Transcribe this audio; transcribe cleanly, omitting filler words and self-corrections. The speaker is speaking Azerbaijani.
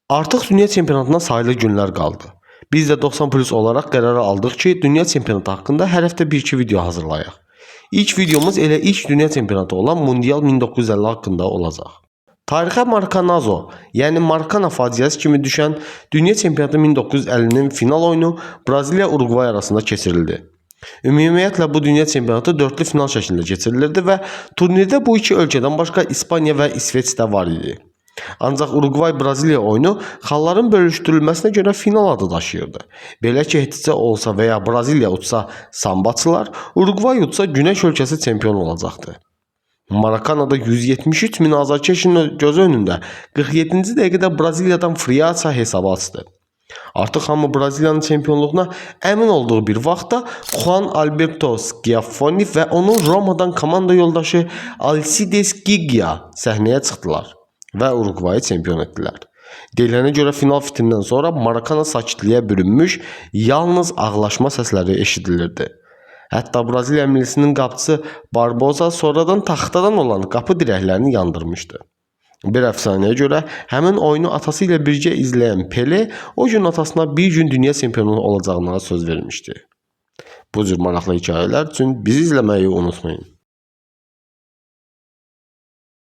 Artıq dünya çempionatına sayılı günlər qaldı. Biz də 90 plus olaraq qərar aldıq ki, dünya çempionatı haqqında hər həftə 1-2 video hazırlayaq. İlk videomuz elə ilk dünya çempionatı olan Mundial 1950 haqqında olacaq. Tarixə Maracanazo, yəni Maracana faciəsi kimi düşən dünya çempionatı 1950-nin final oyunu Braziliya-Urugvay arasında keçirildi. Ümumiyyətlə bu dünya çempionatı dörtlü final şəklində keçirilirdi və turnirdə bu iki ölkədən başqa İspaniya və İsveç də var idi. Ancaq Urugvay-Braziliya oyunu xalların bölüşdürülməsinə görə final adı daşıyırdı. Belə ki, heticə olsa və ya Braziliya utsa sambaçılar, Urugvay utsa Günəş ölkəsi çempion olacaqdı. Maracana'da 173 min azarkeşin gözü önündə 47-ci dəqiqədə Braziliyadan Friaça hesabı açdı. Artıq hamı Braziliyanın çempionluğuna əmin olduğu bir vaxtda Juan Alberto Schiaffoni və onun Romadan komanda yoldaşı Alcides Giglia səhnəyə çıxdılar və Urugvayı çempion etdilər. Deyilənə görə final fitirindən sonra Maracana sakitliyə bürünmüş, yalnız ağlaşma səsləri eşidilirdi. Hətta Braziliya millisinin qapıçısı Barbosa sonradan taxtadan olan qapı dirəklərini yandırmışdı. Bir əfsanəyə görə həmin oyunu atası ilə birgə izləyən Pele o gün atasına bir gün dünya çempionu olacağına söz vermişdi. Bu cür maraqlı hekayələr üçün bizi izləməyi unutmayın.